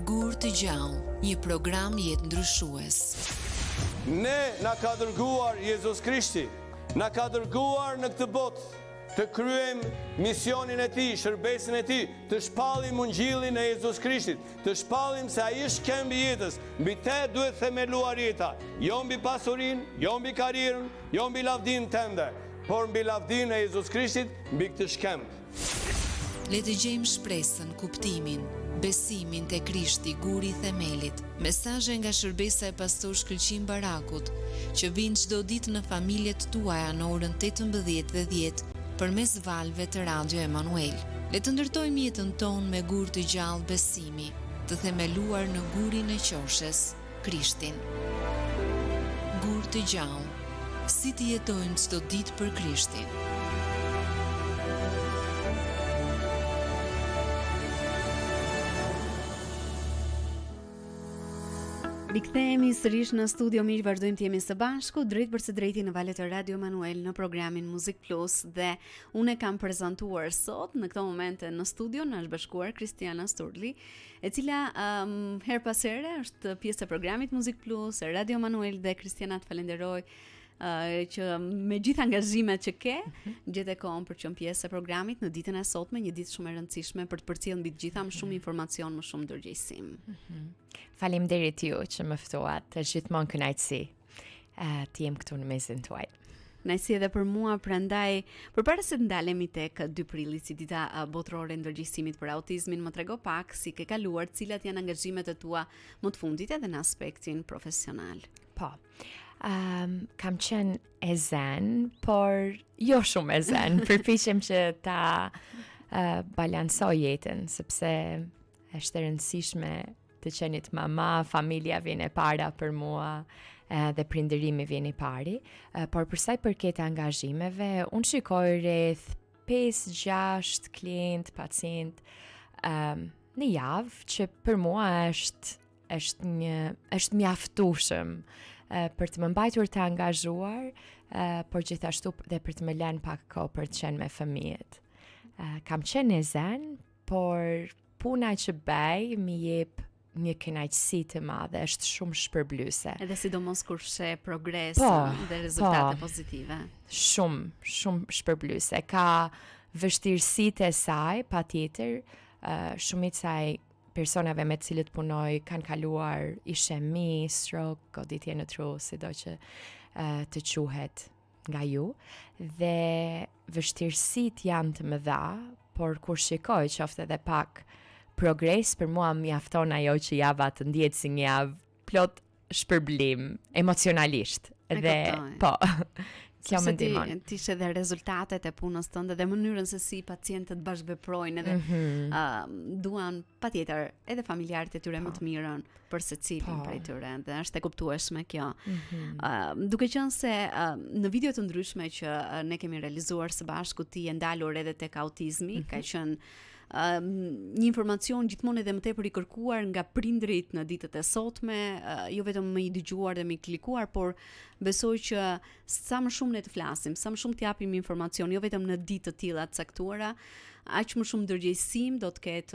Gur të gjallë, një program jetë ndryshues. Ne na ka dërguar Jezus Krishti, na ka dërguar në këtë botë të kryejm misionin e tij, shërbesin e tij, të shpallim ungjillin e Jezus Krishtit, të shpallim se ai është këmbi jetës, mbi te duhet themeluar jeta, jo mbi pasurinë, jo mbi karrierën, jo mbi lavdinë tënde, por mbi lavdinë e Jezus Krishtit, mbi këtë shkëmb. Le të gjejmë shpresën, kuptimin, besimin te Krishti, guri i themelit. Mesazhe nga shërbesa e pastor Shkëlqim Barakut, që vijnë çdo ditë në familjet tuaja në orën 18:10 përmes valve të Radio Emanuel. Le të ndërtojmë jetën tonë me gur të gjallë besimi, të themeluar në gurin e qoshes, Krishtin. Gur të gjallë, si të jetojmë çdo ditë për Krishtin. Rikthehemi sërish në studio, miq, vazhdojmë të jemi së bashku drejt për së drejti në valët e Radio Emanuel në programin Muzik Plus, dhe unë kam prezantuar sot në këtë moment në studio na është bashkuar Kristiana Sturli, e cila her pas here është pjesë e programit Muzik Plus e Radio Emanuel, dhe Kristiana, të falenderoj që me gjithë angazhimet që ke, gjetë kohën për të qenë pjesë e programit në ditën e sotme, një ditë shumë e rëndësishme për të përcjellë mbi të gjitha më shumë informacion, më shumë ndërgjegjësim. Faleminderit ju që më ftuat, është gjithmonë kënaqësi të jem këtu në mesin tuaj. Nëjsi edhe për mua, prandaj, përpara se të ndalemi tek 2 prilli, si dita botërore e ndërgjegjësimit për autizmin, më trego pak si ke kaluar, cilat janë angazhimet e tua më të fundit edhe në aspektin profesional. Po. Kam qenë e zen, por jo shumë e zen. Përpiqem që ta balansoj jetën, sepse është e rëndësishme të qenit mama, familja vjen e para për mua, dhe prindërimi vjen i pari, por për sa i përket angazhimeve, unë shikoj rreth 5-6 klient, pacient në javë, që për mua është mjaftueshëm për të më mbajtur të angazhuar, por gjithashtu dhe për të më lënë pak kohë për të qenë me fëmijët. Kam qenë e zen, por puna që bëj më jep një kënaqësi të madhe, është shumë shpërblyese. Edhe sidomos kur fshe progres dhe rezultate pozitive. Shumë shpërblyese. Ka vështirësitë e saj, patjetër, shumica e personave me të cilët punoj kanë kaluar ishemi, stroke, goditje në tru, sido që të quhet nga ju, dhe vështirësit janë të mëdha, por kur shikoj qoftë edhe pak progres, për mua mjafton ajo që java të ndjetë si një javë plot shpërblim emocionalisht. Dhe po, kjo më ndihmon. Ti ishe dhe rezultatet e punës tënde dhe mënyrën se si pacientët bashkëveprojnë edhe duan patjetër edhe familjarët e tyre më të mirën për secilin prej tyre, dhe është e kuptueshme kjo. Duke qenë se në video të ndryshme që ne kemi realizuar së bashku, ti je ndalur edhe tek autizmi, ka qenë një informacion gjithmonë edhe më tepër i kërkuar nga prindrit në ditët e sotme, jo vetëm më i dëgjuar dhe më i klikuar, por besoj që sa më shumë ne të flasim, sa më shumë të japim informacion, jo vetëm në ditë të tilla të caktuara, aq më shumë ndërgjegjësim do të ketë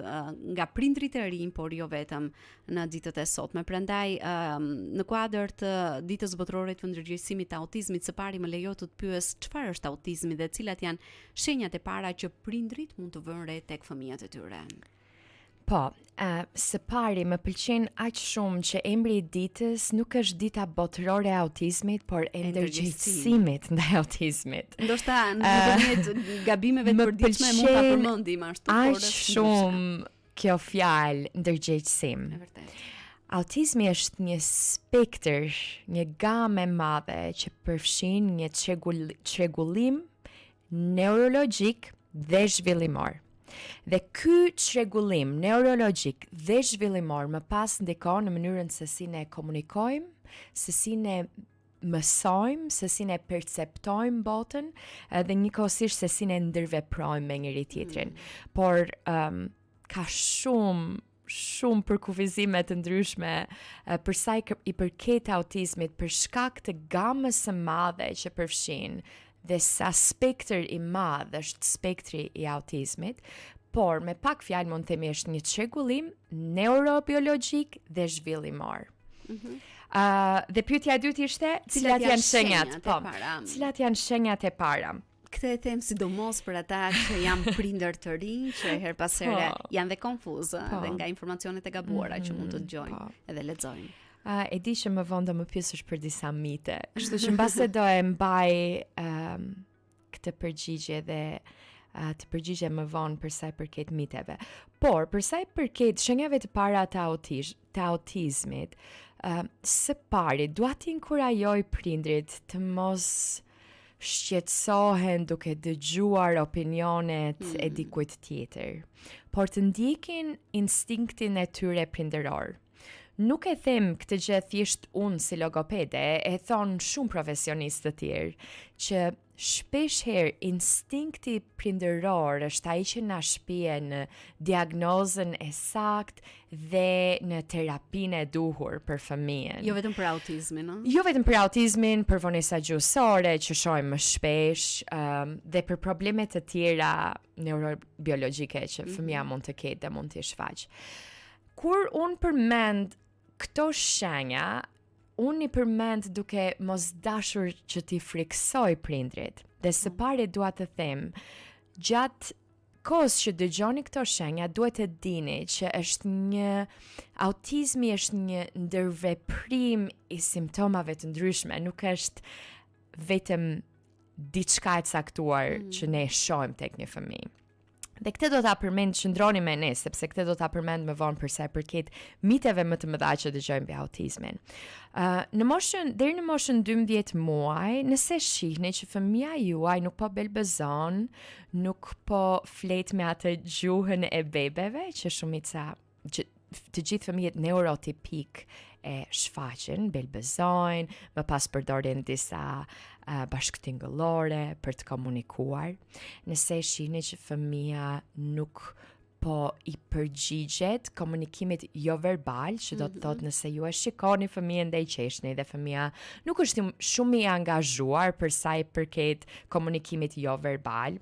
nga prindrit e rinj, por jo vetëm në ditët e sotme. Prandaj në kuadër të ditës botërore të ndërgjegjësimit të autizmit, së pari më lejo të pyes çfarë është autizmi dhe cilat janë shenjat e para që prindrit mund të vënë re tek fëmijët e tyre. Po, së pari më pëlqen aq shumë që emri i ditës nuk është dita botërore e autizmit, por e ndërgjegjësimit ndaj autizmit. Ndoshta nëpërmjet gabimeve të përditshme mund ta përmendim ashtu, por aq shumë kjo fjalë ndërgjegjësim. E vërtetë. Autizmi është një spektër, një gamë e madhe që përfshin një çrregullim neurologjik dhe zhvillimor. Dhe ky çrregullim neurologjik dhe zhvillimor më pas ndikon në mënyrën se si ne komunikojmë, se si ne mësojmë, se si ne perceptojmë botën, dhe njëkohësisht se si ne ndërveprojmë me njëri tjetrin. Por ka shumë përkufizime të ndryshme për sa i përket autizmit, për shkak të gamës së madhe që përfshin, dhe sa spektër i madh është spektri i autizmit, por me pak fjalë mund të themi është një çrregullim neurobiologjik dhe zhvillimor. Dhe pyetja e dytë ishte cilat janë shenjat? Po, cilat janë shenjat e para? Këtë e them sidomos për ata që janë prindër të rinj, që her pas here janë dhe konfuzë dhe nga informacionet e gabuara që mund të dëgjojnë edhe lexojnë. E di që më vonë do më pyesësh për disa mite, kështu që mbase do e mbaj këtë përgjigje dhe të përgjigje më vonë për sa i përket miteve. Por, për sa i përket shenjave të para të autizmit, së pari, dua t'i inkurajoj prindrit të mos shqetësohen duke dëgjuar opinionet e dikujt tjetër, por të ndjekin instinktin e tyre prindëror. Nuk e them këtë gjë thjesht unë si logopede, e thonë shumë profesionistë të tjerë, që shpesh herë instinkti prindëror është ai që na shpije në diagnozën e saktë dhe në terapinë e duhur për fëmijën. Jo vetëm për autizmin, no? Jo vetëm për autizmin, për vonesa gjuhësore që shohim më shpesh, dhe për probleme të tjera neurobiologjike që fëmia mund të ketë dhe mund të shfaq. Kur unë përmend këto shenja, unë i përmend duke mos dashur që t'i friksoj prindrit. Dhe së pari dua të them, gjatë kohës që dëgjoni këto shenja, duhet të dini që autizmi është një ndërveprim i simptomave të ndryshme, nuk është vetëm diçka e caktuar që ne shohim tek një fëmijë. Dhe këtë do ta përmend, qëndroni me ne, sepse këtë do ta përmend më vonë për sa i përket miteve më të mëdha që dëgjojmë mbi autizmin. Deri në moshën 12 muaj, nëse shihni që fëmia juaj nuk po belbezon, nuk po flet me atë gjuhën e bebeve, që të gjithë fëmijët neurotipik e shfaqin, belbezojnë, më pas përdorin disa bashkëtingëllore për të komunikuar. Nëse shihni që fëmia nuk po i përgjigjet komunikimit jo verbal, që do të thotë nëse ju e shikoni fëmijën dhe i qeshni dhe fëmia nuk është shumë i angazhuar për sa i përket komunikimit jo verbal,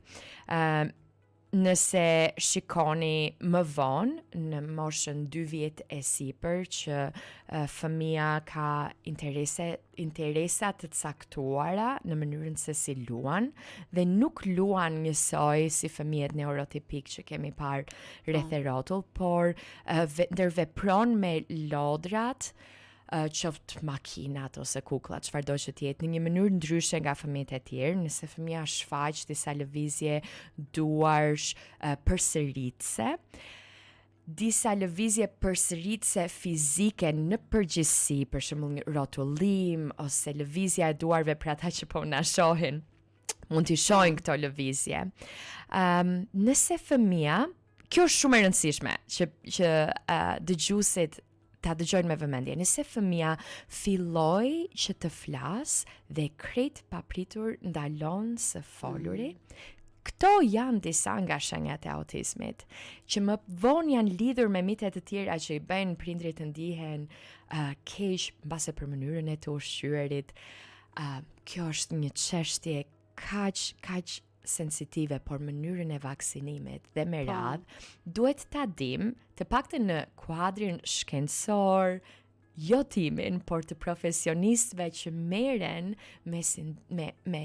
nëse shikoni më vonë në moshën 2 vjet e sipër që fëmia ka interesa të caktuara në mënyrën se si luan dhe nuk luan njësoj si fëmijët neurotipik që kemi parë rreth e rrotull, por ndërvepron me lodrat, qoftë makinat ose kukullat, çfarëdo që të jetë, në një mënyrë ndryshe nga fëmijët e tjerë. Nëse fëmia shfaq disa lëvizje duarsh përsëritse, disa lëvizje përsëritse fizike në përgjithësi, për shembull një rrotullim ose lëvizja e duarve për ata që po na shohin, mund t'i shohin këto lëvizje. Nëse fëmia, kjo është shumë e rëndësishme që dëgjuesit ta dëgjojnë me vëmendje. Nëse fëmia filloi që të flas dhe krejt papritur ndalon së foluri, këto janë disa nga shenjat e autizmit, që më vonë janë lidhur me mitet të tjera që i bëjnë prindrit të ndihen keq mbase për mënyrën e të ushqyerit. Kjo është një çështje kaq sensitive, por mënyrën e vaksinimit dhe me radhë duhet ta dim, të paktën në kuadrin shkencor, jo timin, por të profesionistëve që merren me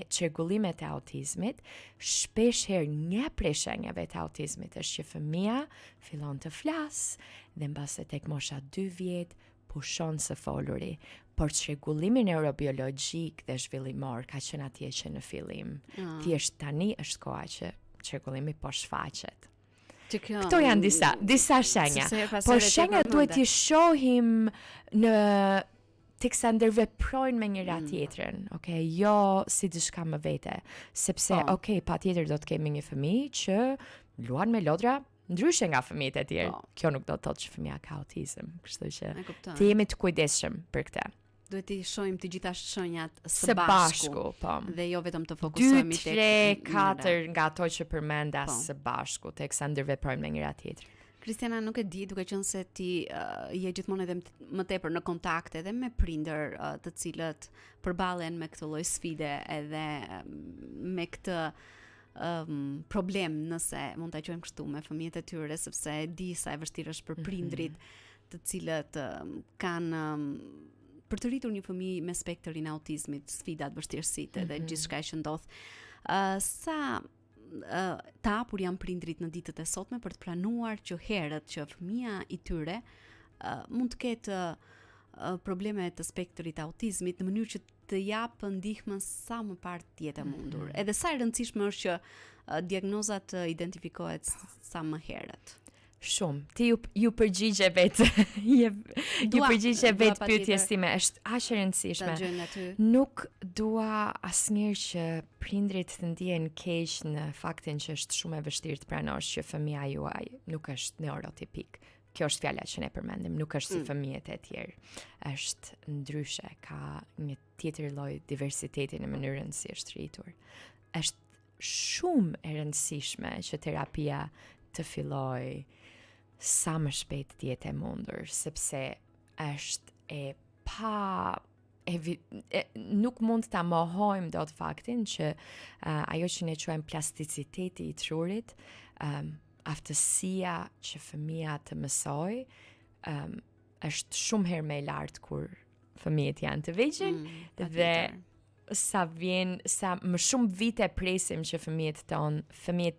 çrregullimet e autizmit, shpesh herë një prej shenjave të autizmit është që fëmia fillon të flas dhe mbase tek mosha 2 vjet pushon së foluri. Por çrregullimi neurobiologjik dhe zhvillimor ka qenë atje që në fillim. Thjesht tani është koha që çrregullimi po shfaqet. Këto janë disa shenja. Por shenjat duhet t'i shohim teksa ndërveprojnë me njëra tjetrën, okay? Jo si diçka më vete, sepse patjetër do të kemi një fëmijë që luan me lodra ndryshe nga fëmijët e tjerë. Kjo nuk do të thotë që fëmia ka autizëm, kështu që të jemi të kujdesshëm për këtë. Duhet t'i shohim të gjitha shenjat së bashku, po. Dhe jo vetëm të fokusohemi tek 2, 3, 4 nga ato që përmenda së bashku, teksa ndërveprojnë me njëra tjetrën. Kristiana, nuk e di, duke qenë se ti je gjithmonë edhe më tepër në kontakt edhe me prindër të cilët përballen me këtë lloj sfide edhe me këtë problem, nëse mund ta quajmë kështu, me fëmijët e tyre, sepse e di sa e vështirë është për prindrit të cilët kanë për të rritur një fëmijë me spektrin e autizmit, sfidat, vështirësitë dhe gjithçka që ndodh. Sa të hapur janë prindrit në ditët e sotme për të pranuar që herët që fëmia i tyre mund të ketë probleme të spektrit autizmit në mënyrë që të japë ndihmën sa më parë të jetë e mundur. Edhe sa e rëndësishme është që diagnoza të identifikohet sa më herët. Shumë. Ti ju përgjigje vetë. Ju përgjigje vetë pyetjes time. Është aq e rëndësishme. Nuk dua asnjëherë që prindrit të ndihen keq në faktin që është shumë e vështirë të pranosh që fëmia juaj nuk është neurotipik. Kjo është fjala që ne përmendim, nuk është si fëmijët e tjerë. Është ndryshe, ka një tjetër lloj diversiteti në mënyrën si është rritur. Është shumë e rëndësishme që terapia të filloj sa më shpejt të jetë e mundur, sepse është nuk mund ta mohojmë dot faktin që ajo që ne quajmë plasticiteti i trurit, aftësia që fëmia të mësoj, është shumë herë më e lartë kur fëmijët janë të vegjël dhe sa më shumë vite presim që fëmijët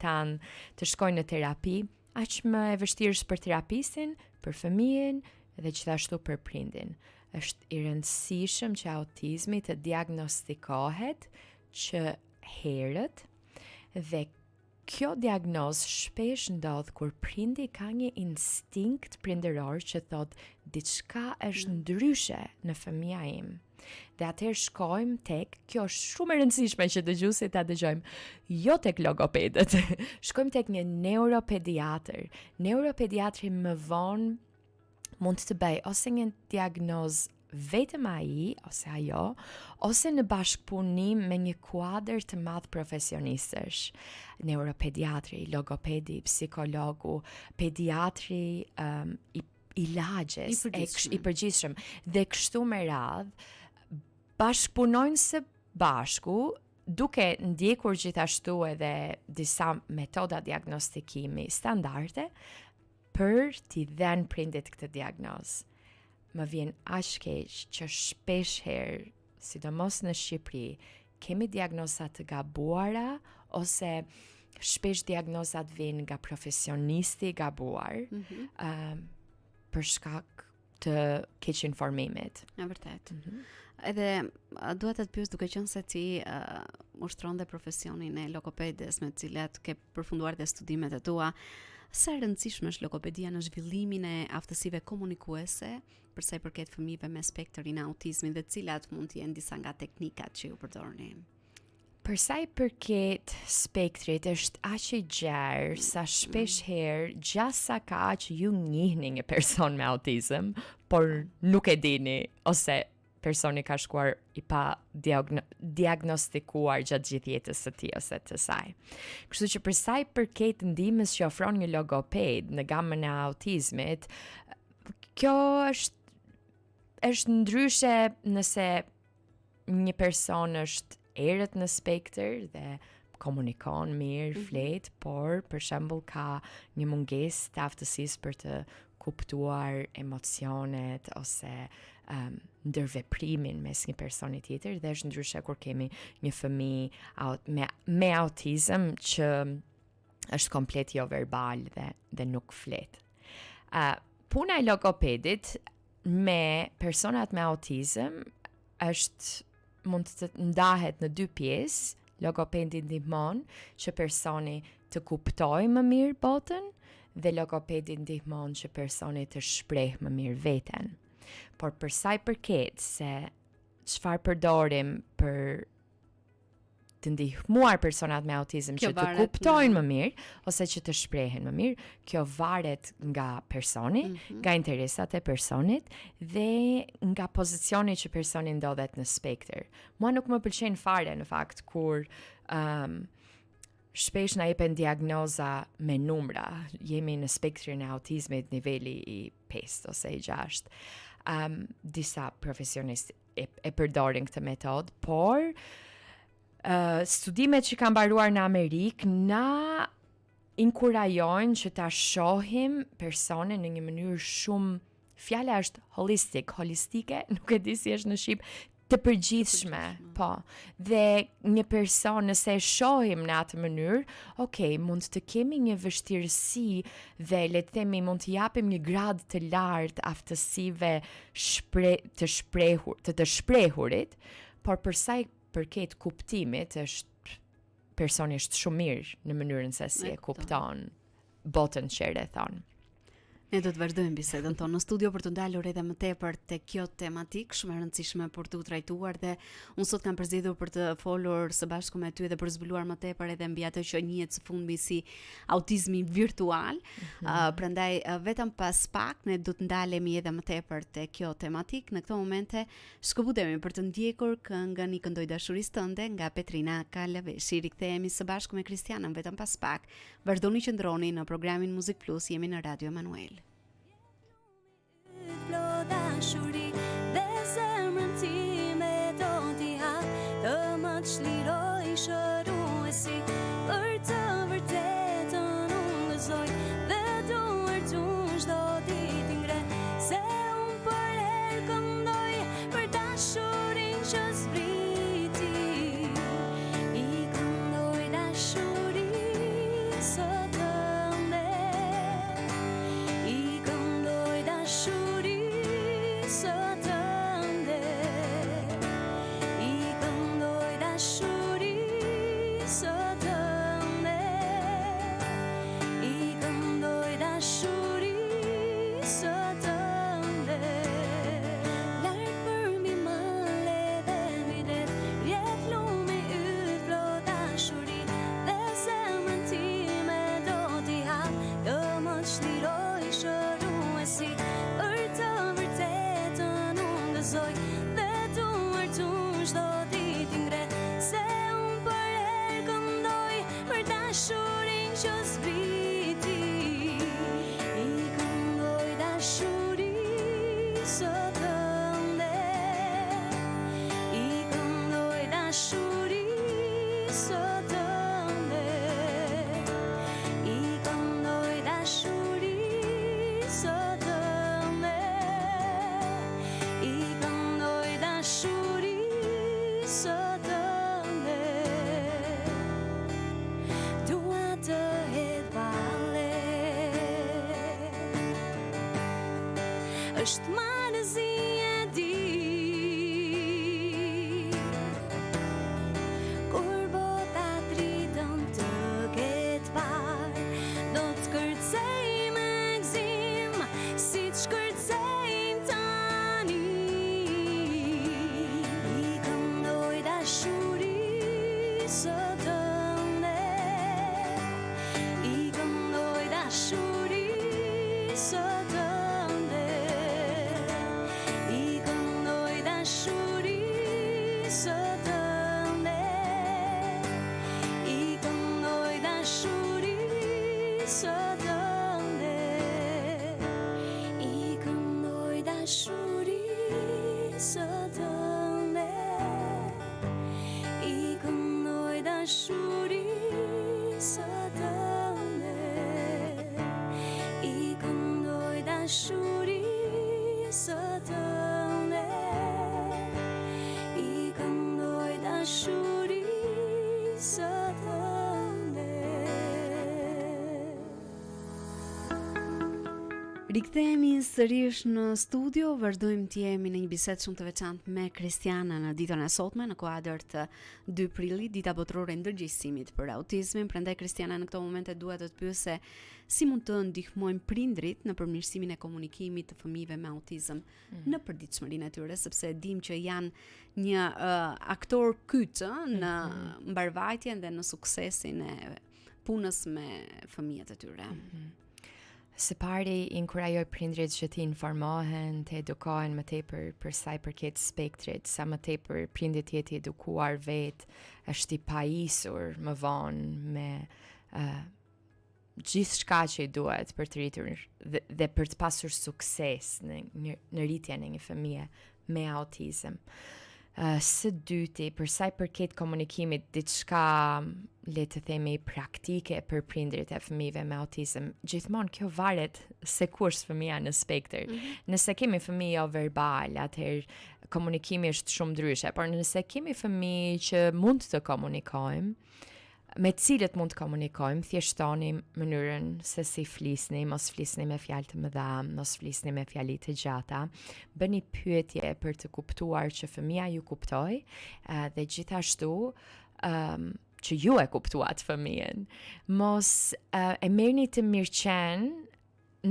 tanë të shkojnë në terapi, aq më e vështirë është për terapistin, për fëmijën dhe gjithashtu për prindin. Është i rëndësishëm që autizmi të diagnostikohet që herët dhe kjo diagnozë shpesh ndodh kur prindi ka një instinkt prindëror që thot diçka është ndryshe në fëmia im. Dhe atëherë shkojmë tek, kjo është shumë e rëndësishme që dëgjuesit ta dëgjojmë, jo tek logopedët. Shkojmë tek një neuropediatër. Neuropediatri më vonë mund të bëj ose një diagnozë vetëm ai ose ajo, ose në bashkëpunim me një kuadër të madh profesionistësh. Neuropediatri, logopedi, psikologu, pediatri, i lagjes, i përgjithshëm, dhe kështu me radhë, bashkëpunojnë së bashku, duke ndjekur gjithashtu edhe disa metoda diagnostikimi standarde për t'i dhënë prindit këtë diagnozë. Më vjen aq keq që shpesh herë, sidomos në Shqipëri, kemi diagnoza të gabuara ose shpesh diagnozat vijnë nga profesionisti i gabuar për shkak të keq informimit. E vërtet. Edhe dua të pyes, duke qenë se ti ushtron dhe profesionin e logopedes me të cilat ke përfunduar dhe studimet e tua, sa e rëndësishme është logopedia në zhvillimin e aftësive komunikuese për sa i përket fëmijëve me spektrin e autizmit dhe cilat mund të jenë disa nga teknikat që ju përdorni? Për sa i përket spektrit, është aq i gjerë sa shpesh herë gjasa ka aq ju njihni një person me autizëm, por nuk e dini ose personi ka shkuar i pa diagnostikuar gjatë gjithë jetës së tij ose të saj. Kështu që për sa i përket ndihmës që ofron një logoped në gamën e autizmit, kjo është ndryshe nëse një person është erët në spektër dhe komunikon mirë, flet, por për shembull ka një mungesë të aftësisë për të kuptuar emocionet ose ndërveprimin mes një personi tjetër, dhe është ndryshe kur kemi një fëmijë me autizëm që është komplet jo verbal dhe nuk flet. Puna e logopedit me personat me autizëm mund të ndahet në 2 pjesë. Logopedi ndihmon që personi të kuptojë më mirë botën dhe logopedi ndihmon që personi të shprehë më mirë veten. Por për sa i përket se çfarë përdorim për të ndihmuar personat me autizëm që të kuptojnë më mirë ose që të shprehen më mirë, kjo varet nga personi, nga interesat e personit dhe nga pozicioni që personi ndodhet në spektër. Mua nuk më pëlqen fare në fakt kur shpesh na jepen diagnoza me numra. Jemi në spektrin e autizmit niveli i 5 ose i 6. Disa profesionistë e përdorin këtë metodë, por Studimet që kanë mbaruar në Amerikë na inkurajojnë që ta shohim personin në një mënyrë shumë, fjala është holistike, nuk e di si është në shqip, të përgjithshme, po. Dhe një person nëse e shohim në atë mënyrë, mund të kemi një vështirësi dhe le të themi mund të japim një grad të lartë aftësive të shprehurit, por për sa i përket kuptimit personi është shumë mirë në mënyrën se si e kupton botën që e rrethon. Ne do të vazhdojmë bisedën tonë në studio për të ndalur edhe më tepër te kjo tematikë shumë e rëndësishme për të trajtuar dhe unë sot kam përzgjedhur për të folur së bashku me ty dhe për zbuluar më tepër edhe mbi atë që njihet së fundmi si autizmi virtual. Prandaj vetëm pas pak ne do të ndalemi edhe më tepër te kjo tematikë. Në këto momente shkëputemi për të ndjekur këngën I këndoj dashurisë tënde nga Petrina Kalaveshi. Rikthehemi së bashku me Kristianën vetëm pas pak. Vazhdoni që ndroni në programin Muzik Plus, jemi në Radio Emanuel. Dashuri dhe zemrën time do t'i hap të më të shliroj shëruesi për të vërtetën unë gëzoj dhe duar t'unë shdo ditë ngre se unë për herë këndoj për dashurin që zbriti I këndoj dashuri së tënde I këndoj dashuri së tënde I këndoj dashuri së tënde I këndoj dashuri së tënde Lartë për mbi male dhe mbi det rrjedh lumi yt plot dashuri dhe zemrën time do t'i hap të më të shliroj shëruesi për të vërtetën unë gëzoj dhe duar t'unë shdo ditë ngre se unë për herë këndoj për dashurin që zbriti I këndoj dashuri së tënde I këndoj dashuri së tënde I këndoj dashuri së tënde I këndoj dashuri së tënde Dua të hedh valle është marrëzi e di Kur bota tridën të ketë parë do të kërcej me gzim si të shkërcejnë tani I këndoj dashuri së tënde I këndoj dashuri së tënde I këndoj dashuri së tënde I këndoj dashuri së tënde I këndoj dashuri së tënde I këndoj dashuri së tënde I këndoj dashuri së tënde I këndoj dashuri së tënde Rikthehemi sërish në studio, vazhdojmë të jemi në një bisedë shumë të veçantë me Kristiana në ditën e sotme në kuadër të 2 prillit, dita botërore e ndërgjegjësimit për autizmin. Prandaj Kristiana në këto momente dua të të pyes se si mund të ndihmojmë prindrit në përmirësimin e komunikimit të fëmijëve me autizëm në përditshmërinë e tyre, sepse dim që janë një aktor kyç në mbarvajtjen dhe në suksesin e punës me fëmijët e tyre. Së pari, inkurajoj prindrit që të informohen, të edukohen më tepër për sa i përket spektrit, sa më tepër prindit jetë i edukuar vetë, është i pajisur më vonë me gjithë shka që i duhet për të rritur dhe për të pasur sukses në rritjen e një fëmije me autizëm. Së dyti, për sa i përket komunikimit, diçka le të themi praktike për prindrit e fëmijëve me autizëm, gjithmonë kjo varet se kush fëmia në spektër. Nëse kemi fëmijë jo verbal, atëherë komunikimi është shumë ndryshe, por nëse kemi fëmijë që mund të komunikojmë, me cilët mund të komunikojmë, thjeshtoni mënyrën se si flisni, mos flisni me fjalë të mëdha, mos flisni me fjali të gjata, bëni pyetje për të kuptuar që fëmia ju kuptoj, dhe gjithashtu që ju e kuptuat fëmijën. Mos e merrni të mirëqen,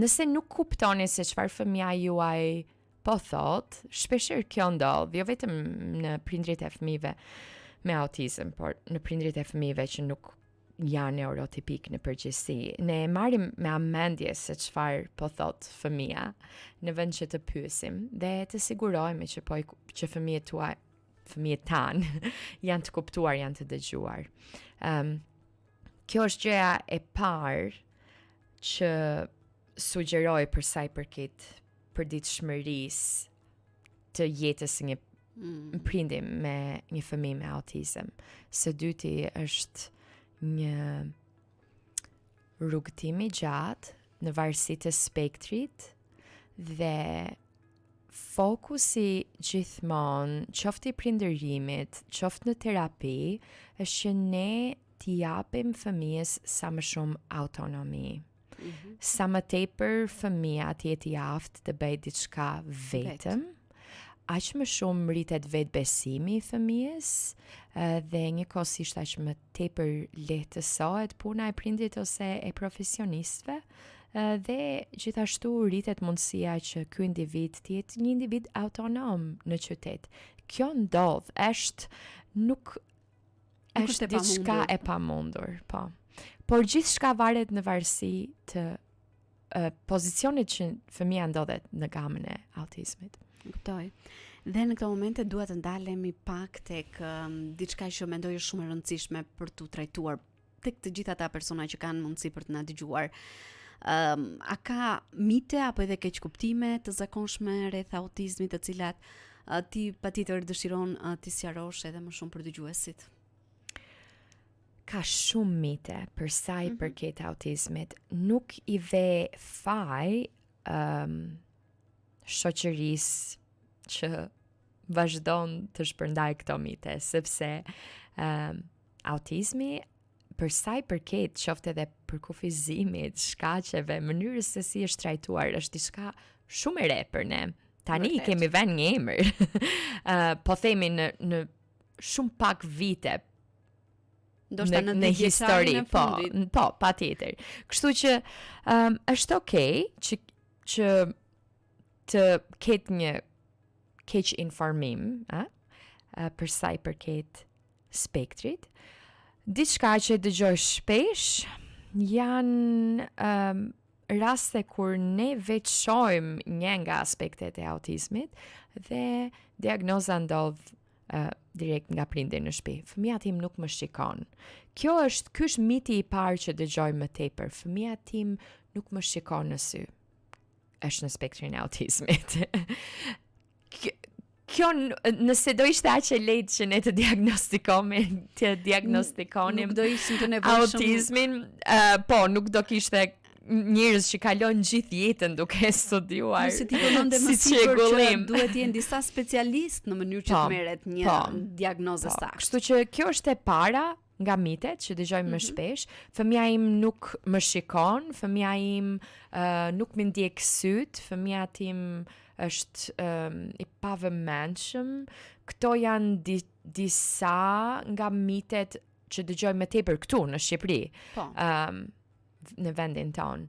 nëse nuk kuptoni se çfarë fëmia juaj po thot, shpeshherë kjo ndodh, jo vetëm në prindrit e fëmijëve me autizëm, por në prindrit e fëmijëve që nuk janë neurotipik në përgjithësi. Ne e marrim me amendje se çfarë po thot fëmia, në vend që të pyesim dhe të sigurohemi që që fëmijët tanë janë të kuptuar, janë të dëgjuar. Kjo është gjëja e parë që sugjeroj për sa i përket përditshmërisë të jetës së një prindim me një fëmijë me autizëm. Së dyti është një rrugëtim i gjatë në varësi të spektrit dhe fokusi gjithmonë, qoftë i prindërimit, qoftë në terapi, është që ne t'i japim fëmijës sa më shumë autonomi. Sa më tepër fëmia të jetë i aftë të bëjë diçka vetëm, aq më shumë rritet vetbesimi i fëmijës dhe njëkohësisht aq më tepër lehtësohet puna e prindit ose e profesionistëve dhe gjithashtu rritet mundësia që ky individ të jetë një individ autonom në qytet. Kjo ndodh, nuk është diçka e pamundur, po. Por gjithçka varet në varësi të pozicionit që fëmia ndodhet në gamën e autizmit. Kuptoj. Dhe në këto momente dua të ndalemi pak tek diçka që mendoj është shumë e rëndësishme për tu trajtuar tek të gjitha ata persona që kanë mundësi për të na dëgjuar. A ka mite apo edhe keqkuptime të zakonshme rreth autizmit, të cilat ti patjetër dëshiron ti sqarosh edhe më shumë për dëgjuesit? Ka shumë mite për sa i përket autizmit. Nuk i ve faj shoqërisë që vazhdon të shpërndaj këto mite, sepse autizmi për sa i përket qoftë edhe për kufizimit, shkaqeve, mënyrës se si është trajtuar, është diçka shumë e re për ne. Tani i kemi vënë një emër. Po themi në shumë pak vite në histori, po, patjetër. Kështu që është okay që të ketë një keq informim për sa i përket spektrit. Diçka që dëgjoj shpesh janë raste kur ne veç shohim një nga aspektet e autizmit dhe diagnoza ndodh direkt nga prindi në shtëpi. Fëmia tim nuk më shikon. Ky është miti i parë që dëgjoj më tepër. Fëmia tim nuk më shikon në sy. Është në spektrin e autizmit. Kjo nëse do ishte aq e lehtë që ne të diagnostikonim nuk do ishim të nevojshëm autizmin, po nuk do kishte njerëz që kalojnë gjithë jetën duke studiuar. Si ti përmendë më sipër që duhet të jenë disa specialistë në mënyrë që të merret një diagnozë saktë. Kështu që kjo është e para nga mitet që dëgjojmë më shpesh. Fëmia im nuk më shikon, fëmia im nuk më ndjek syt, fëmia tim është i pavëmendshëm. Këto janë disa nga mitet që dëgjojmë më tepër këtu në Shqipëri. Në vendin tonë.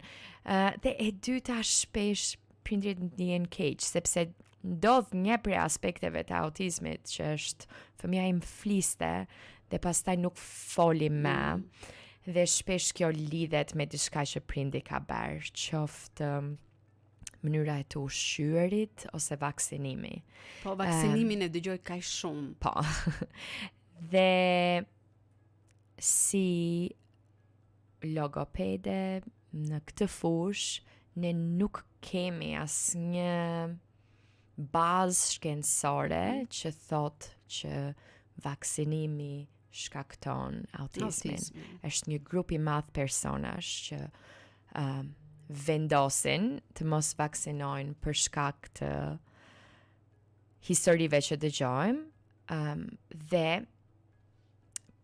Dhe e dyta shpesh prindrit ndihen keq, sepse ndodh një prej aspekteve të autizmit që është fëmia im fliste dhe pastaj nuk foli më. Dhe shpesh kjo lidhet me diçka që prindi ka bërë, qoftë mënyra e të ushqyerit ose vaksinimi. Po, vaksinimin e dëgjoj kaq shumë. Po. Dhe si logopede në këtë fushë ne nuk kemi asnjë bazë shkencore që thot që vaksinimi shkakton autizmin. Është një grup i madh personash që vendosin të mos vaksinojnë për shkak të historive që dëgjojmë, dhe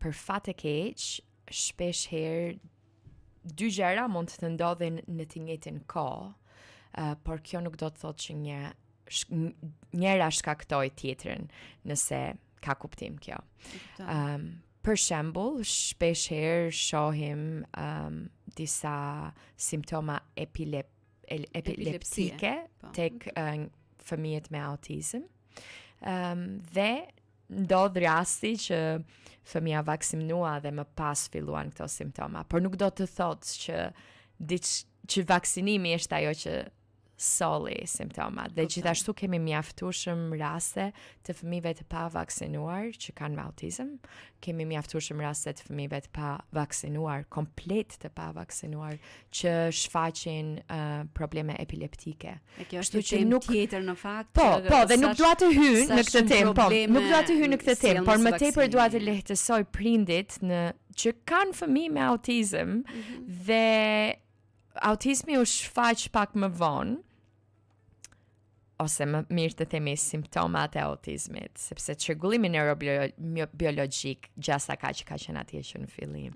për fat e keq, shpesh herë dy gjëra mund të ndodhin në të njëjtin kohë, por kjo nuk do të thotë që njëra shkaktoi tjetrën, nëse ka kuptim kjo. Për shembull, shpesh herë shohim disa simptoma epileptike tek fëmijët me autizëm, dhe ndodh rasti që fëmija vaksinua dhe më pas filluan këto simptoma, por nuk do të thotë që vaksinimi është ajo që solli simptomat. Dhe gjithashtu kemi mjaftueshëm raste të fëmijëve të pa vaksinuar që kanë autizëm, kemi mjaftueshëm raste të fëmijëve të pa vaksinuar, komplet të pa vaksinuar, që shfaqin probleme epileptike. E kjo është një temë tjetër në fakt. Po, dhe nuk dua të hy në këtë temë, nuk dua të hy në këtë temë, por më tepër dua të lehtësoj prindit që kanë fëmijë me autizëm dhe autizmi u shfaq pak më vonë, ose më mirë të themi simptomat e autizmit, sepse çrregullimi neurobiologjik gjasa ka qenë atje që në fillim.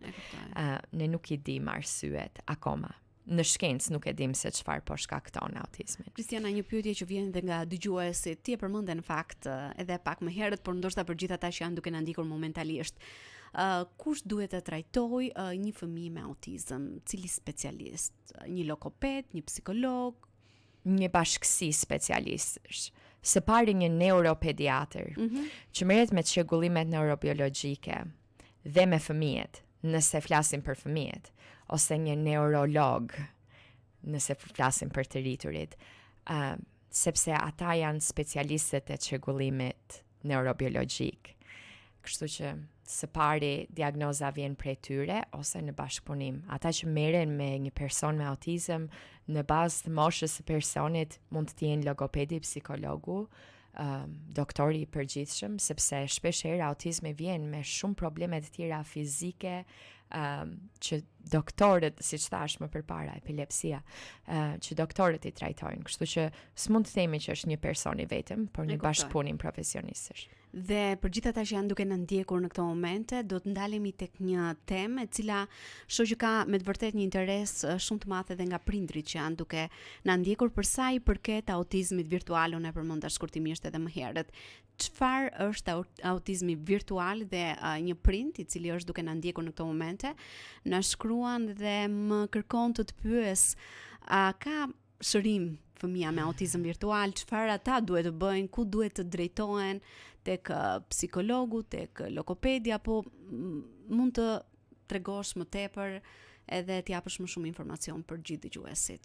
Ne nuk i dim arsyet akoma. Në shkencë nuk e dim se çfarë po shkakton autizmin. Kristiana, një pyetje që vjen dhe nga dëgjuesit, ti e përmende në fakt edhe pak më herët, por ndoshta për gjithë ata që janë duke na ndikur momentalisht. Kush duhet të trajtoj një fëmijë me autizëm? Cili specialist? Një lokoped, një psikolog? Një bashkësi specialistësh. Së pari një neuropediatër, që merret me çrregullimet neurobiologjike dhe me fëmijët, nëse flasim për fëmijët, ose një neurolog, nëse flasim për të rriturit, sepse ata janë specialistët e çrregullimit neurobiologjik. Kështu që së pari diagnoza vjen prej tyre ose në bashkëpunim. Ata që merren me një person me autizëm, në bazë të moshës së personit mund të jenë logopedi, psikologu, doktori i përgjithshëm, sepse shpesh herë autizmi vjen me shumë probleme të tjera fizike, që doktorët, siç thash më përpara, epilepsia, që doktorët i trajtojnë. Kështu që s'mund të themi që është një person i vetëm, por një bashkëpunim profesionistësh. Dhe për gjithë ata që janë duke na ndjekur në këto momente, do të ndalemi tek një temë e cila shoh që ka me të vërtet një interes shumë të madh edhe nga prindrit që janë duke na ndjekur për sa i përket autizmit virtual. Unë e përmenda shkurtimisht edhe më herët. Çfarë është autizmi virtual? Dhe një prind i cili është duke na ndjekur në këto momente na shkruan dhe më kërkon të pyes, a ka shërim fëmia me autizëm virtual, çfarë ata duhet të bëjnë, ku duhet të drejtohen, tek psikologu, tek logopedi, apo mund të tregosh më tepër edhe të japësh më shumë informacion për gjithë dëgjuesit.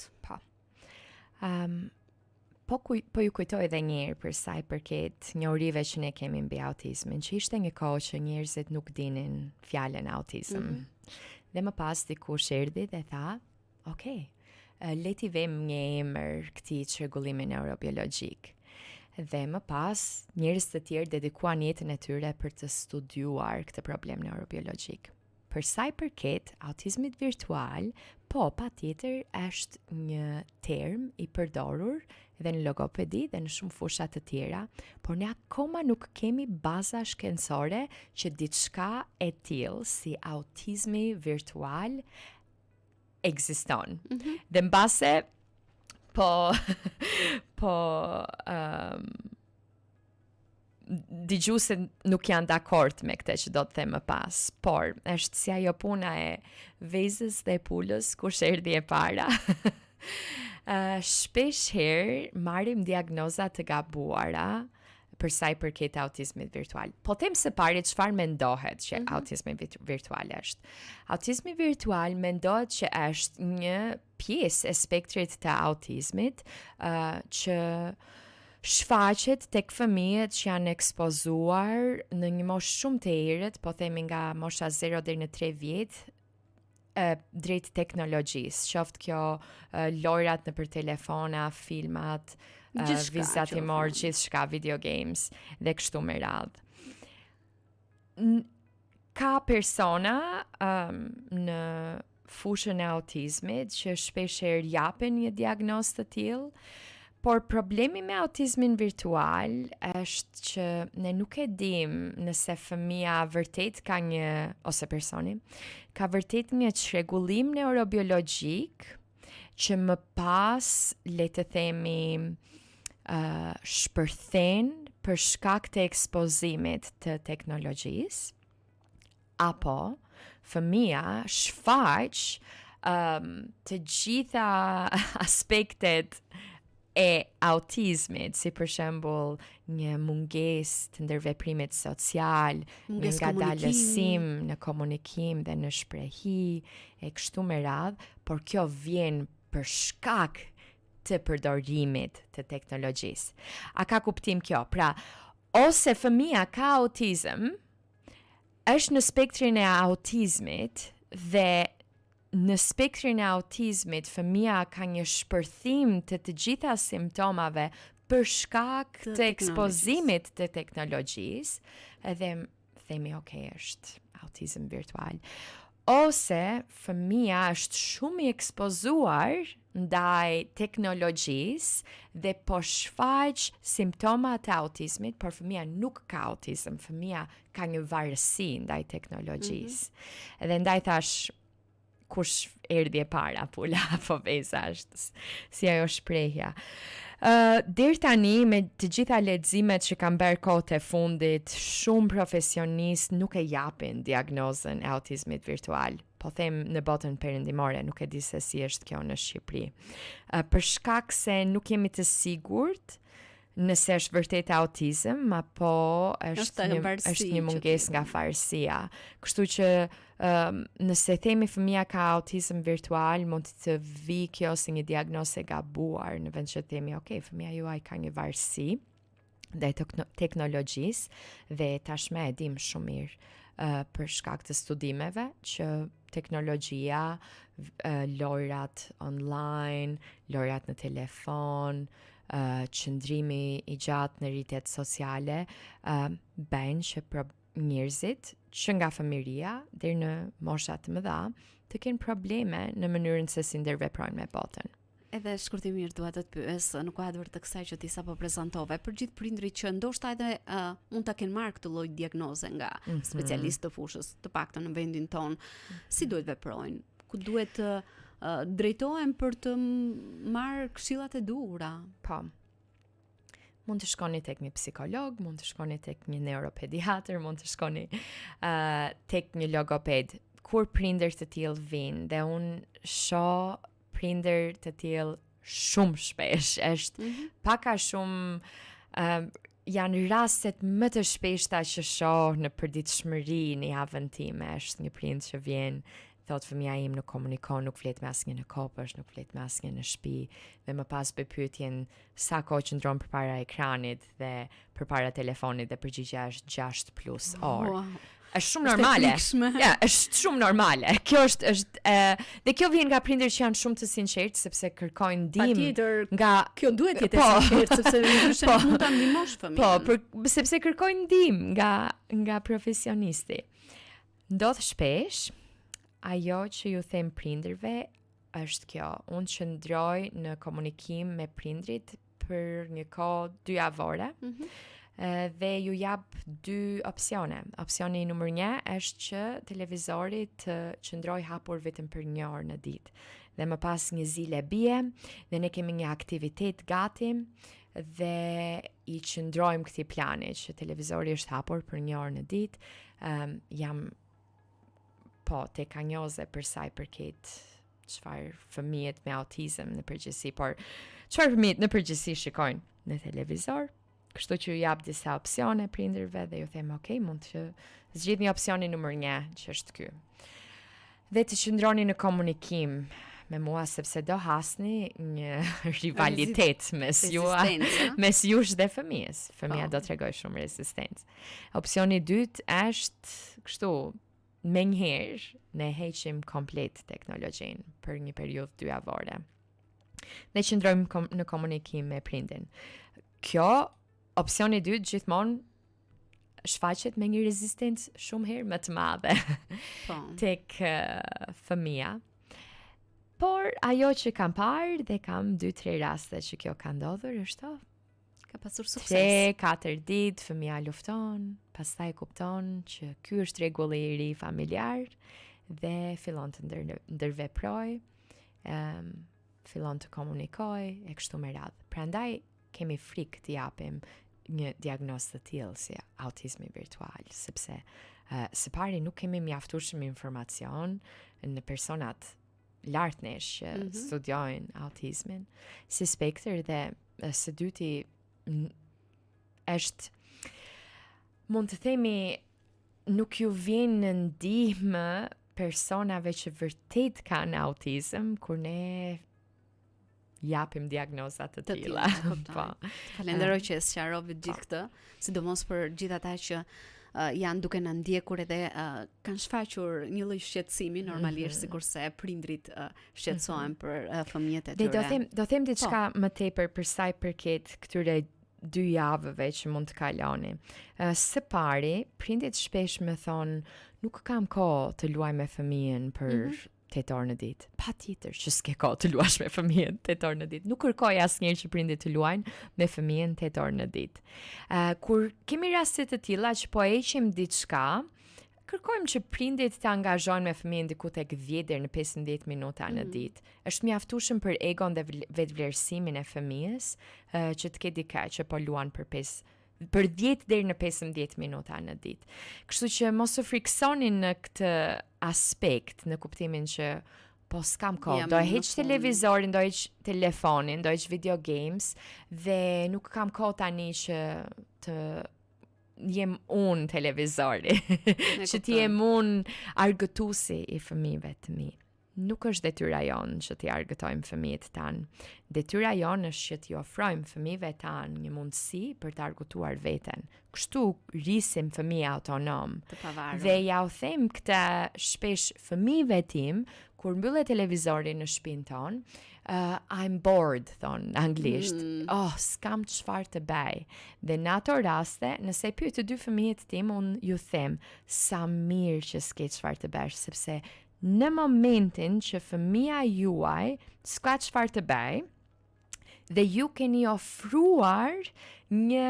Po ju kujtoj edhe njëherë për sa i përket njohurive që ne kemi mbi autizmin, që ishte një kohë që njerëzit nuk dinin fjalën autizëm. Dhe më pas dikush erdhi dhe tha, okay, le t'i vëmë një emër këtij çrregullimi neurobiologjik. Dhe më pas njerëz të tjerë dedikuan jetën e tyre për të studiuar këtë problem neurobiologjik. Për sa i përket autizmit virtual, po, patjetër është një term i përdorur edhe në logopedi dhe në shumë fusha të tjera, por ne akoma nuk kemi baza shkencore që diçka e tillë si autizmi virtual ekziston. Dhe mbase dëgjuesit nuk janë dakord me këtë që do të them më pas, por është si ajo puna e vezës dhe pulës kush erdhi e para. Shpesh herë marrim diagnoza të gabuara për sa i përket autizmit virtual. Po them së pari çfarë mendohet që autizmi virtual është. Autizmi virtual mendohet që është një pjesë e spektrit të autizmit që shfaqet tek fëmijët që janë ekspozuar në një moshë shumë të erët, po themi nga mosha 0 deri në 3 vjet, drejt teknologjisë, qoftë kjo lojrat nëpër telefona, filmat, Gjithçka, vizatimor, qoftë. gjithçka, video games dhe kështu me radhë. Ka persona në fushën e autizmit që shpeshherë japen një diagnozë të tillë, por problemi me autizmin virtual është që ne nuk e dim nëse fëmia vërtet ka ose personi, ka vërtet një çrregullim neurobiologjik që më pas, le të themi, shpërthen për shkak të ekspozimit të teknologjisë, apo fëmia shfaq të gjitha aspektet e autizmit, si për shembull një mungesë të ndërveprimit social, një ngadalësim në komunikim dhe në shprehi, e kështu me radhë, por kjo vjen për shkak të përdorimit të teknologjisë. A ka kuptim kjo? Pra, ose fëmia ka autizëm, është në spektrin e autizmit dhe në spektrin e autizmit fëmia ka një shpërthim të gjitha simptomave për shkak të ekspozimit të teknologjisë, edhe themi është autizëm virtual. Ose fëmia është shumë i ekspozuar ndaj teknologjisë dhe po shfaq simptoma të autizmit, por fëmia nuk ka autizëm, fëmia ka një varësi ndaj teknologjisë. Edhe ndaj thash, kush erdhi e para, pula apo veza, është si ajo shprehja. Deri tani, me të gjitha leximet që kam bërë kohët e fundit, shumë profesionistë nuk e japin diagnozën e autizmit virtual. Po them në botën perëndimore, nuk e di se si është kjo në Shqipëri. Për shkak se nuk jemi të sigurt nëse është vërtet autizëm, apo është një mungesë nga varësia. Kështu që nëse themi fëmia ka autizëm virtual, mund të vi kjo si një diagnozë e gabuar, në vend që themi, fëmia juaj ka një varësi dhe teknologjisë dhe tashmë e dim shumë mirë për shkak të studimeve që teknologjia, lojrat online, lojrat në telefon, qëndrimi i gjatë në rrjetet sociale, bëjnë që njerëzit që nga fëmiria deri në mosha të mëdha të kenë probleme në mënyrën se si ndërveprojnë me botën. Edhe shkurtimisht dua të pyes në kuadër të kësaj që ti sapo prezantove, për gjithë prindrit që ndoshta edhe mund ta kenë marrë këtë lloj diagnoze nga specialistë të fushës, të paktën në vendin ton, si duhet veprojnë? Ku duhet drejtohen për të marrë këshillat e duhura? Po. Mund të shkoni tek një psikolog, mund të shkoni tek një neuropediatër, mund të shkoni tek një logoped. Kur prindër të tillë vinë dhe unë shoh prindër të tillë shumë shpesh, është paka shumë janë rastet më të shpeshta që shoh në përditshmëri në javën time. Është një prind që vjen, thot fëmia im nuk komunikon, nuk flet me asnjë në kopësh, nuk flet me asnjë në shtëpi, dhe më pas bëj pyetjen sa kohë qëndron përpara ekranit dhe përpara telefonit dhe përgjigjja është 6+ orë. Wow. Është shumë normale. Ja, është shumë normale. Kjo është dhe kjo vjen nga prindër që janë shumë të sinqertë sepse kërkojnë ndihmë nga kjo duhet jetë sinqert sepse ndryshe nuk mund ta ndihmosh fëmijën. Po, sepse kërkojnë ndihmë nga profesionisti. Ndodh shpesh ajo që ju them prindërve është kjo. Unë qëndroj në komunikim me prindrit për një kohë 2 javore. Dhe ju jap 2 opsione. Opsioni numër 1 është që televizori të qëndroj hapur vetëm për 1 orë në ditë. Dhe më pas një zile bie dhe ne kemi një aktivitet gati dhe i qëndrojmë këtij plani që televizori është hapur për 1 orë në ditë. Jam tek anjoze për sa i përket çfarë fëmijët me autizëm në përgjithësi, por çfarë fëmijët në përgjithësi shikojnë në televizor. Kështu që ju jap disa opsione prindërve dhe ju them, mund të zgjidhni opsionin numër 1, që është ky. Dhe të qëndroni në komunikim me mua sepse do hasni një rivalitet mes jush dhe fëmijës. Fëmia do t'rregoj shumë rezistencë. Opsioni i dytë është kështu, menjëherë ne heqim komplet teknologjinë për një periudhë 2 javore. Ne qëndrojmë në komunikim me prindin. Kjo, opsioni i dytë gjithmonë shfaqet me një rezistencë shumë herë më të madhe tek fëmia. Por ajo që kam parë dhe kam 2-3 raste që kjo ka ndodhur është ka pasur sukses. 3-4 ditë fëmia lufton, pastaj kupton që ky është rregulli i ri familjar dhe fillon të ndërveproj, fillon të komunikoj e kështu me radhë. Prandaj kemi frikë të japim një diagnozë të tillë si autizmi virtual, sepse së pari nuk kemi mjaftueshëm informacion në personat lartë nesh që studiojnë autizmin si spektër, dhe së dyti është, mund të themi, nuk ju vjen në ndihmë personave që vërtet kanë autizëm kur ne japim diagnozat të tilla. Po. Falenderoj që e sqarove gjithë këtë, sidomos për gjithë ata që janë duke na ndjekur edhe kanë shfaqur një lloj shqetësimi normalisht, sikurse prindrit shqetësohen për fëmijët e tyre. Dhe do them diçka më tepër për sa i përket këtyre 2 javëve që mund të kaloni. Së pari, prindit shpesh më thonë, nuk kam kohë të luaj me fëmijën për 8 orë në ditë. Patjetër që s'ke kohë të luash me fëmijën 8 orë në ditë. Nuk kërkoj asnjëherë që prindit të luajnë me fëmijën 8 orë në ditë. Kur kemi raste të tilla që po heqim diçka, kërkojmë që prindit të angazhojnë me fëmijën diku tek 10 deri në 15 minuta në ditë. Është mjaftueshëm për egon dhe vetvlerësimin e fëmijës që të ketë dikë që po luan për 10 deri në 15 minuta në ditë. Kështu që mos u friksoni në këtë aspekt, në kuptimin që po s'kam kohë, do e heq televizorin, do e heq telefonin, do e heq video games dhe nuk kam kohë tani që të jem unë televizori, që të jem unë argëtuesi i fëmijëve të mi. Nuk është detyra jonë që t'i argëtojmë fëmijët tanë. Detyra jonë është që t'i ofrojmë fëmijëve tanë një mundësi për të argëtuar veten. Kështu rrisim fëmijë autonom. Dhe ja u them këta shpesh fëmijëve tim, kur mbyllet televizori në shtëpinë tonë, I'm bored, thonë anglisht. S'kam çfarë të bëj. Dhe në ato raste, nëse pyet të 2 fëmijët tim, unë ju them, sa mirë që s'ke çfarë të bësh, sepse në momentin që fëmia juaj s'ka çfarë të bëj dhe ju keni ofruar një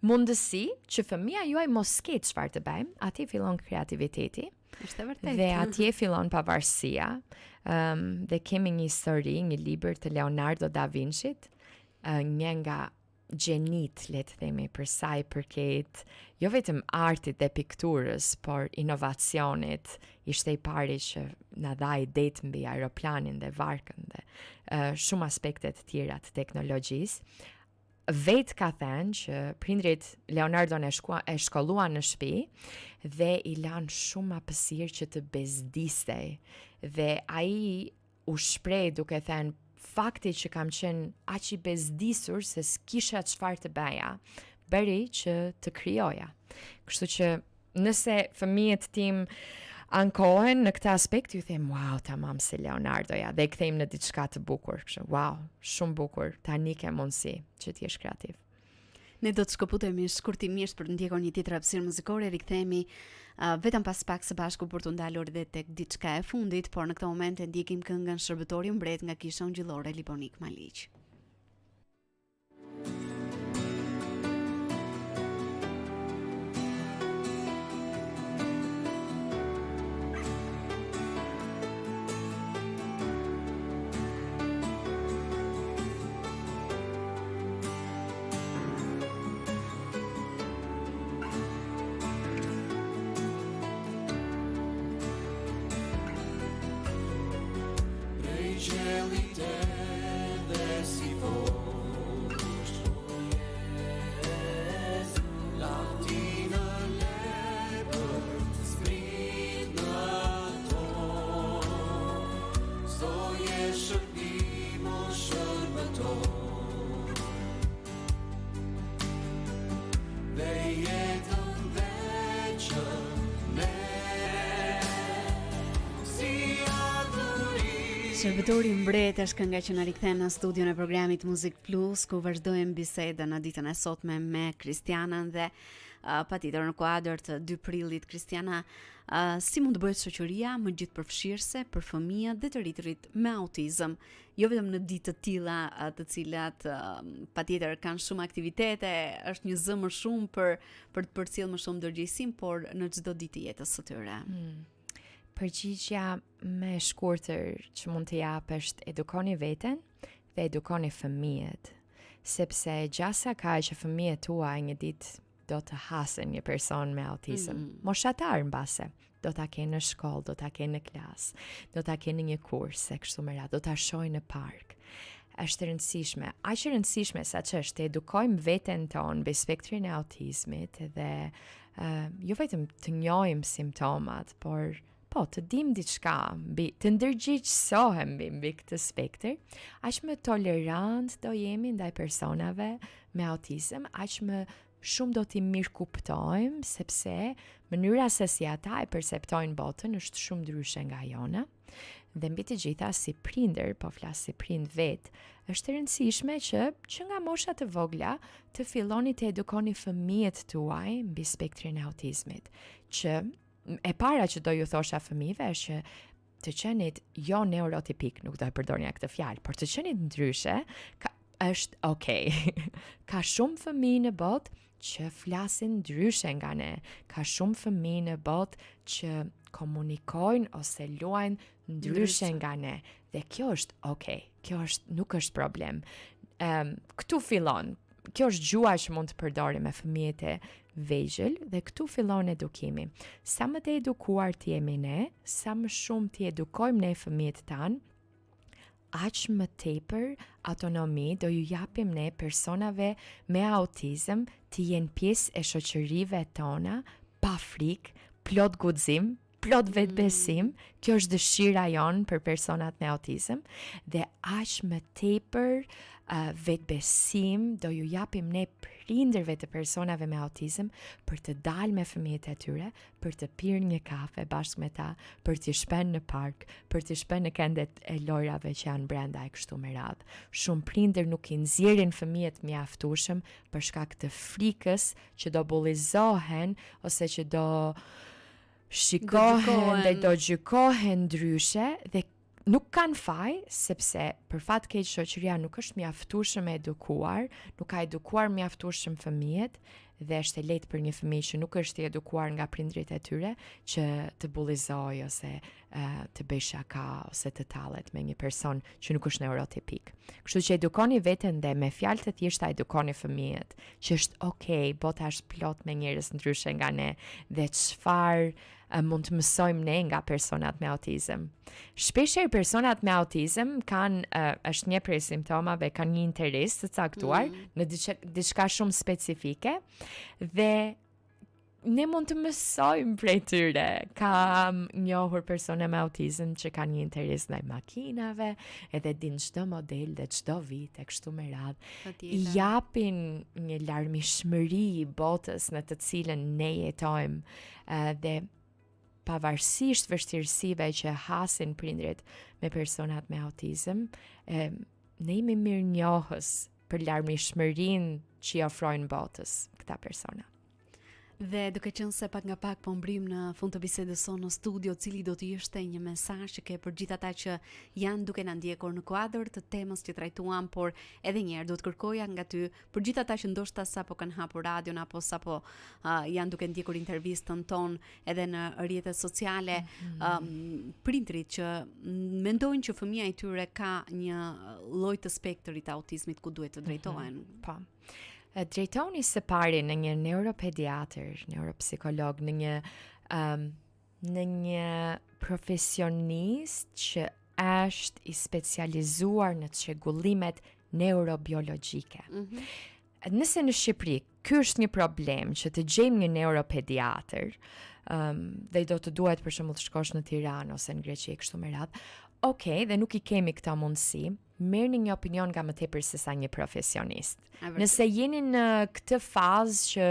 mundësi që fëmia juaj mos ke çfarë të bëj, atje fillon kreativiteti. Është vërtet. Dhe atje fillon pavarësia. Dhe kemi një histori, një libër të Leonardo da Vinci-t, një nga gjenit, le të themi, për sa i përket jo vetëm artit dhe pikturës, por inovacionit. Ishte i pari që na dha idetë mbi aeroplanin dhe varkën dhe shumë aspektet tjera të teknologjisë. Vetë ka thënë që prindrit Leonardon e shkolluan në shtëpi dhe i lanë shumë hapësirë që të bezdistej. Dhe ai u shpreh duke thënë, fakti që kam qenë aq i bezdisur se s'kisha çfarë të bëja, bëri që të krijoja. Kështu që nëse fëmijët tim ankohen në këtë aspekt, ju them, wow, tamam se Leonardoja, dhe i kthejmë në diçka të bukur. Kështu, wow, shumë bukur, tani ke mundësi që t'jesh kreativ. Ne do të shkëputemi shkurtimisht për të ndjekur një tjetër hapësirë muzikore, rikthehemi vetëm pas pak së bashku për të ndalur dhe tek diçka e fundit, por në këtë moment e ndjekim këngën Shërbëtori mbret nga Kisha Ungjillore Liponik Maliq. Gjellit dhe si Shërbëtori mbretësh kënga që na rikthen në studion e programit Muzik Plus, ku vazhdojmë bisedën në ditën e sotme me Kristianën dhe patjetër në kuadër të 2 prillit. Kristiana, si mund të bëhet shoqëria më gjithëpërfshirëse për fëmijët dhe të rriturit me autizëm, jo vetëm në ditë të tilla të cilat patjetër kanë shumë aktivitete, është një zë më shumë për të përcjellë më shumë ndërgjegjësim, por në çdo ditë të jetës së tyre. Përgjigjja më e shkurtër që mund të jap është edukoni veten dhe edukoni fëmijët, sepse gjasa ka që fëmijët tuaj një ditë do të hasen një person me autizëm. Moshatar mbase, do ta kenë në shkollë, do ta kenë në klasë, do ta kenë në një kurs e kështu me radhë, do ta shohin në park. Është rëndësishme, aq e rëndësishme sa që është të edukojmë veten tonë mbi spektrin e autizmit dhe jo vetëm të njohim simptomat, por të dim diçka, të ndërgjegjësohem mbi këtë spektër, aq më tolerant do jemi ndaj personave me autizëm, aq më shumë do t'i mirë kuptojmë, sepse mënyra se si ata e perceptojnë botën është shumë ndryshe nga jona. Dhe mbi të gjitha si prindër, po flas si prind vet, është e rëndësishme që nga mosha të vogla të filloni të edukoni fëmijët tuaj mbi spektrin e autizmit, që e para që do ju thosha fëmijëve është që të qenit jo neurotipik, nuk do e përdorja këtë fjalë, por të qenit ndryshe është okay. Ka shumë fëmijë në botë që flasin ndryshe nga ne, ka shumë fëmijë në botë që komunikojnë ose luajnë ndryshe nga ne, dhe kjo është okay, nuk është problem. Këtu fillon, kjo është gjua që mund të përdorim me fëmijët e vegjël dhe këtu fillon edukimi. Sa më të edukuar të jemi ne, sa më shumë të edukojmë ne fëmijët tanë, aq më tepër autonomi do ju japim ne personave me autizëm të jenë pjesë e shoqërive tona, pa frikë, plot guxim, plot vetbesim. Kjo është dëshira jonë për personat me autizëm, dhe aq më tepër vetbesim do ju japim ne prindërve të personave me autizëm për të dalë me fëmijët e tyre, për të pirë një kafe bashkë me ta, për të shpenë në park, për të shpenë në kendet e lojrave që janë brenda e kështu me radhë. Shumë prindër nuk i nxjerrin fëmijët mjaftueshëm për shkak të frikës që do bullizohen ose që do shikohen dhe do gjykohen ndryshe, dhe nuk kanë faj, sepse për fat keq shoqëria nuk është mjaftueshëm e edukuar, nuk ka edukuar mjaftueshëm fëmijët, dhe është e lehtë për një fëmijë që nuk është i edukuar nga prindrit e tyre që të bullizojë ose të bëjë shaka ose të tallet me një person që nuk është neurotipik. Kështu që edukoni veten dhe me fjalë të thjeshta edukoni fëmijët që është okay, bota është plot me njerëz ndryshe nga ne dhe çfarë mund të mësojmë ne nga personat me autizëm. Shpeshherë personat me autizëm është një prej simptomave, kanë një interes të caktuar në diçka shumë specifike, dhe ne mund të mësojmë prej tyre. Kam njohur persona me autizëm që kanë një interes ndaj makinave, edhe din çdo model dhe çdo vit e kështu me radhë. I japin një larmishmëri botës në të cilën ne jetojmë, dhe pavarësisht vështirësive që hasin prindrit me personat me autizëm, ne jemi mirënjohës për larmishmërinë që i ofrojnë botës këta persona. Dhe duke qenë se pak nga pak po mbrim në fund të bisedës sonë në studio, cili do të ishte një mesazh që ke për gjithë ata që janë duke na ndjekur në kuadër të temës që trajtuam, por edhe një herë do të kërkoja nga ty për gjithë ata që ndoshta sapo kanë hapur radion apo sapo janë duke ndjekur intervistën tonë edhe në rrjetet sociale, prindrit që mendojnë që fëmia i tyre ka një lloj të spektrit autizmit ku duhet të drejtohen. Po. Drejtoni së pari në një neuropediatër, neuropsikolog, në një profesionist që është i specializuar në çrregullimet neurobiologjike. Nëse në Shqipëri ky është një problem që të gjejmë një neuropediatër, dhe do të duhet për shembull të shkosh në Tiranë ose në Greqi kështu me radhë, okay, dhe nuk i kemi këtë mundësi, merrni një opinion nga më tepër se sa një profesionist. Nëse jeni në këtë fazë që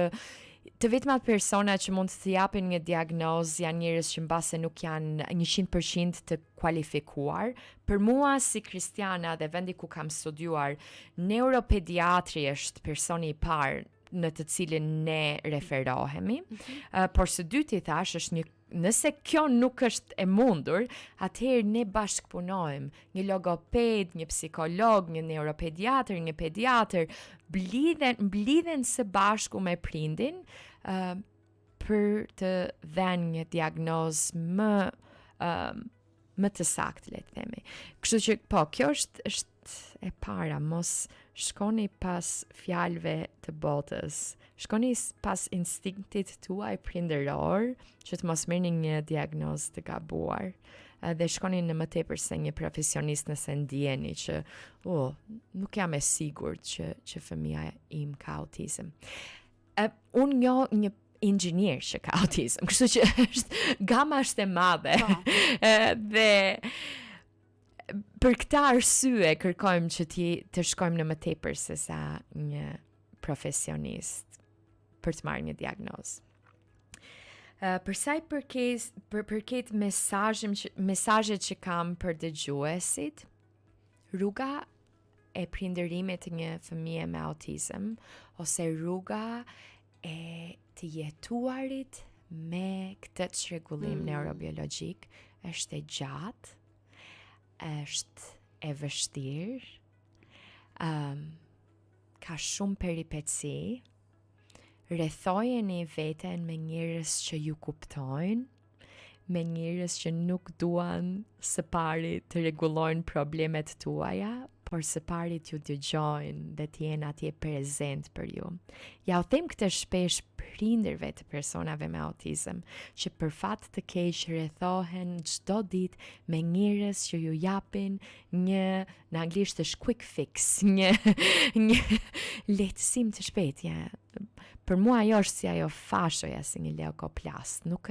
Të vetmat persona që mund të japin një diagnozë janë njerëz që mbase nuk janë 100% të kualifikuar. Për mua si kristiana dhe vendi ku kam studiuar, neuropediatri është personi i parë në të cilin ne referohemi, por së dyti thash është nëse kjo nuk është e mundur, atëherë ne bashkëpunojmë, një logoped, një psikolog, një neuropediatër, një pediatër, mblidhen së bashku me prindin për të dhënë një diagnozë më të saktë, le të themi. Kështu që kjo është e para, mos shkoni pas fjalëve të botës. Shkoni pas instinktit tuaj prindëror, që të mos merrni një diagnozë të gabuar. Dhe shkoni në më tepër se një profesionist nëse ndjeni që nuk jam e sigurt që fëmia im ka autizëm. Unë njoh një inxhinier që ka autizëm, kështu që gama është e madhe. Dhe për këtë arsye kërkojmë që të shkojmë në më tepër se sa një profesionist për të marrë një diagnozë. Për sa i përket mesazhet që kam për dëgjuesit, rruga e prindërimit të një fëmije me autizëm ose rruga e të jetuarit me këtë çrregullim neurobiologjik është e gjatë, është e vështirë, ka shumë peripeci, rrethojeni veten me njerëz që ju kuptojnë, me njerëz që nuk duan së pari të rregullojnë problemet tuaja, por së pari t'ju dëgjojnë dhe t'jenë atje prezent për ju. Ja u them këtë shpesh prindërve të personave me autizëm, që për fat të keq rrethohen çdo ditë me njerëz që ju japin në anglisht është quick fix, një lehtësim të shpejtë. Për mua ajo është si ajo fashoja si një leukoplast, nuk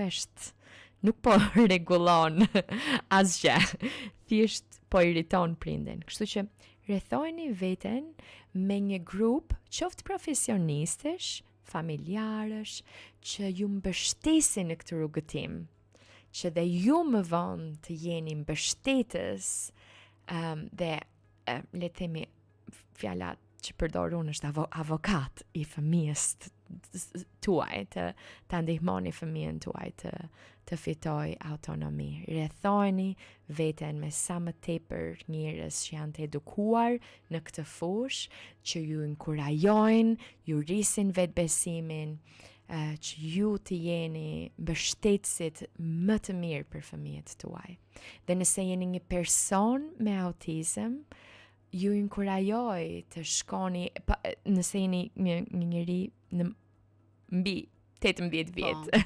po rregullon asgjë, thjesht po irriton prindin. Kështu që rrethojeni veten me një grup qoftë profesionistësh, familjarësh, që ju mbështesin në këtë rrugëtim, që dhe ju më vonë të jeni mbështetës dhe le të themi fjala që përdor unë është avokat i fëmijës tuaj, të ndihmoni fëmijën tuaj të fitoj autonomi. Rrethojeni veten me sa më tepër njerëz që janë të edukuar në këtë fushë, që ju inkurajojnë, ju rrisin vetbesimin, që ju të jeni mbështetësit më të mirë për fëmijët tuaj. Dhe nëse jeni një person me autizëm, ju inkurajoj të shkoni, nëse jeni një njeri në mbi 18 vjetë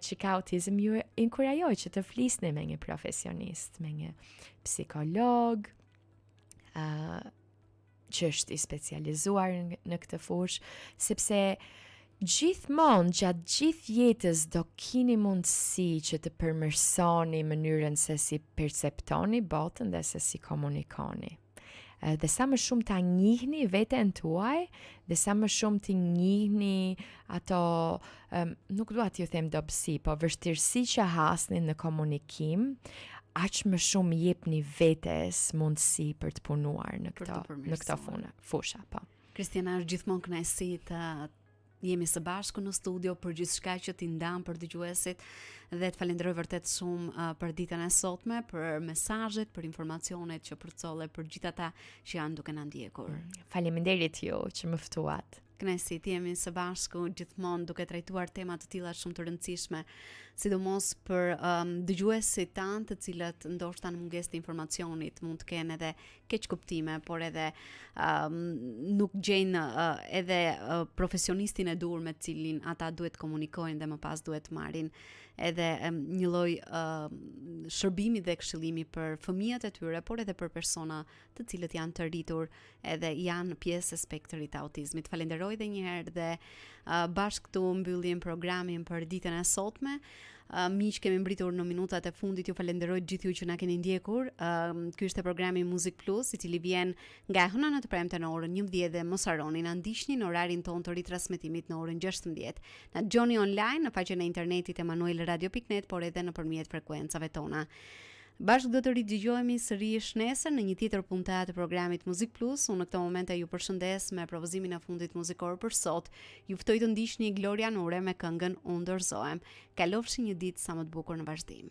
që ka autizëm, ju inkurajoj që të flisni me një profesionist, me një psikolog, që është i specializuar në këtë fushë, sepse gjithmonë, gjatë gjithë jetës do keni mundësi që të përmirësoni mënyrën se si perceptoni botën dhe se si komunikoni. Dhe sa më shumë ta njihni veten tuaj, dhe sa më shumë të njihni ato, nuk dua t'ju them dobësi, po vështirësi që hasni në komunikim, aq më shumë jepni vetes mundësi për të punuar në këto fusha, po. Kristiana, është gjithmonë kënaqësi të jemi së bashku në studio për gjithçka që t'i ndam për dëgjuesit dhe të falenderoj vërtet shumë për ditën e sotme, për mesazhet, për informacionet që përcolle për gjithë ata që janë duke na ndjekur. Faleminderit ju që më ftuat. Kënaqësi të jemi së bashku gjithmonë duke trajtuar tema të tilla shumë të rëndësishme, sidomos për dëgjuesit tanë të cilët ndoshta në mungesë të informacionit mund të kenë edhe keq kuptime, por edhe nuk gjejnë edhe profesionistin e dur me cilin ata duhet komunikojnë dhe më pas duhet marrin edhe një lloj shërbimi dhe këshillimi për fëmijët e tyre, por edhe për persona të cilët janë të rritur edhe janë pjesë e spektrit të autizmit. Falenderoj edhe një herë dhe bashkë këtu mbyllim programin për ditën e sotme. miq, kemi mbritur në minutat e fundit. Ju falenderoj gjithë ju që na keni ndjekur. Ky është programi Music Plus, i cili vjen nga hëna në të premte në orën 11 dhe mos harroni na ndiqni në orarin ton të ritransmetimit në orën 16. Na dëgjoni online në faqen e internetit emanuelradio.net, por edhe nëpërmjet frekuencave tona. Bashkë do të ridëgjohemi sërish nesër në një tjetër puntat të programit Music Plus. Unë në këtë moment ju përshëndes me propozimin e fundit muzikor për sot. Ju ftoj të ndiqni Gloria Nure me këngën Unë dorëzohem. Kalofshi një ditë sa më të bukur në vazhdim.